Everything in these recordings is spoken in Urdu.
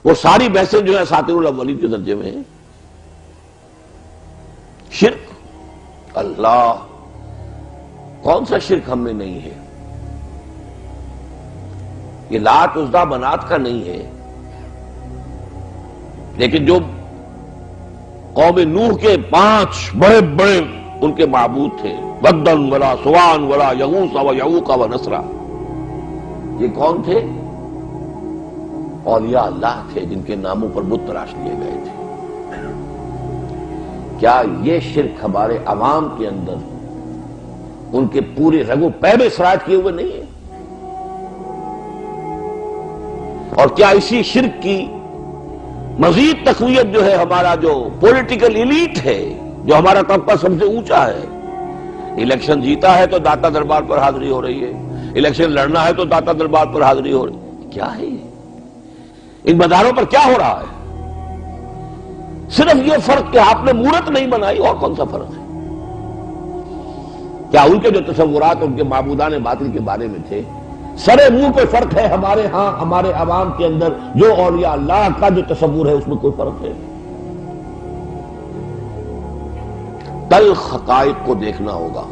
وہ ساری بحثیں جو ہے اساطیر الاولین کے درجے میں ہیں. شرک، اللہ، کون سا شرک ہم میں نہیں ہے؟ یہ لات عزا منات کا نہیں ہے، لیکن جو قوم نوح کے 5 بڑے بڑے ان کے معبود تھے، ودن ولا سوان ولا یغوث و یعوق و نصرا، یہ کون تھے؟ اولیاء اللہ تھے جن کے ناموں پر بت تراش لیے گئے تھے. کیا یہ شرک ہمارے عوام کے اندر ان کے پورے رگ و پے میں سرایت کیے ہوئے نہیں ہے؟ اور کیا اسی شرک کی مزید تقویت جو ہے ہمارا جو پولیٹیکل ایلیٹ ہے، جو ہمارا طبقہ سب سے اونچا ہے، الیکشن جیتا ہے تو داتا دربار پر حاضری ہو رہی ہے، الیکشن لڑنا ہے تو داتا دربار پر حاضری ہو رہی ہے. کیا ہے یہ؟ ان مداروں پر کیا ہو رہا ہے؟ صرف یہ فرق کہ آپ نے مورت نہیں بنائی، اور کون سا فرق ہے؟ کیا ان کے جو تصورات ان کے معبودان باطل کے بارے میں تھے، سرے منہ پہ فرق ہے ہمارے ہاں ہمارے عوام کے اندر جو اولیاء اللہ کا جو تصور ہے اس میں کوئی فرق ہے؟ تلخ حقائق کو دیکھنا ہوگا.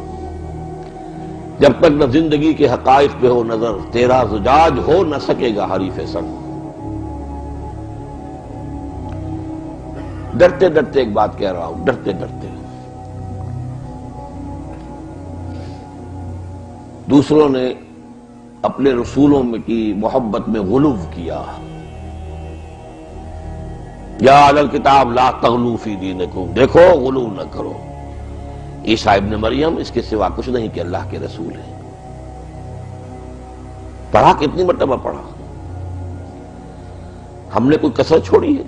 جب تک نہ زندگی کے حقائق پہ ہو نظر، تیرا زجاج ہو نہ سکے گا حریف سر. ڈرتے ڈرتے ایک بات کہہ رہا ہوں، ڈرتے ڈرتے دوسروں نے اپنے رسولوں میں کی محبت میں غلو کیا. یا اہل الکتاب لا تغلوا فی دینکم، دیکھو غلو نہ کرو. عیسیٰ ابن مریم اس کے سوا کچھ نہیں کہ اللہ کے رسول ہیں. پڑھا کتنی مرتبہ پڑھا؟ ہم نے کوئی کسر چھوڑی ہے؟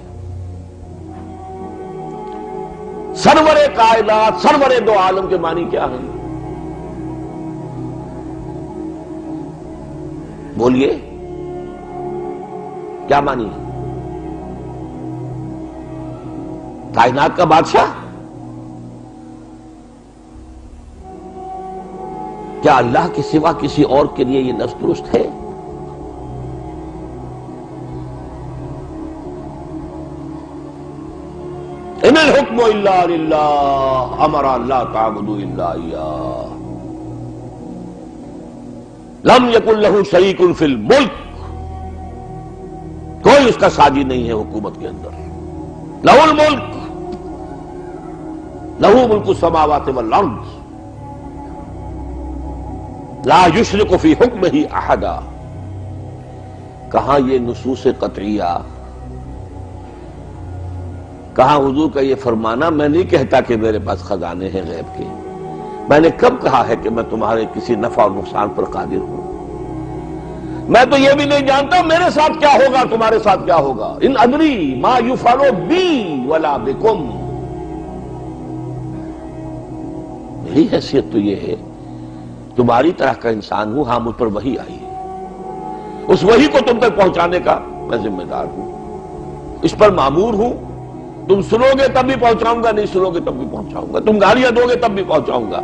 سرور کائنات، سرور دو عالم کے معنی کیا ہیں؟ بولیے کیا معنی ہے؟ کائنات کا بادشاہ؟ کیا اللہ کے سوا کسی اور کے لیے یہ لفظ درست ہے؟ ان الحکم الا للہ امر لا تعبدوا الا اياه لم یکن لہ شریک فی الملک، کوئی اس کا ساجی نہیں ہے حکومت کے اندر. لہ الملک، لہ ملک السماوات والارض، لا یشرک فی حکمہ احدا. کہاں یہ نصوص قطعیہ، کہاں حضور کا یہ فرمانا میں نہیں کہتا کہ میرے پاس خزانے ہیں غیب کے. میں نے کب کہا ہے کہ میں تمہارے کسی نفع اور نقصان پر قادر ہوں؟ میں تو یہ بھی نہیں جانتا میرے ساتھ کیا ہوگا، تمہارے ساتھ کیا ہوگا. ان ادری ما یفعل بی ولا بکم. میری حیثیت تو یہ ہے تمہاری طرح کا انسان ہوں، ہاں مجھ پر وحی آئی ہے، اس وحی کو تم تک پہنچانے کا میں ذمہ دار ہوں، اس پر مامور ہوں. تم سنو گے تب بھی پہنچاؤں گا، نہیں سنو گے تب بھی پہنچاؤں گا، تم گالیاں دو گے تب بھی پہنچاؤں گا.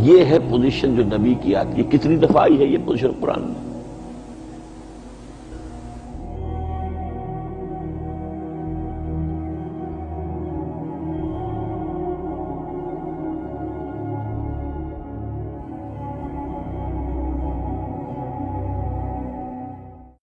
یہ ہے پوزیشن جو نبی کی آتی ہے. کتنی دفعہ آئی ہے یہ پوزیشن قرآن میں؟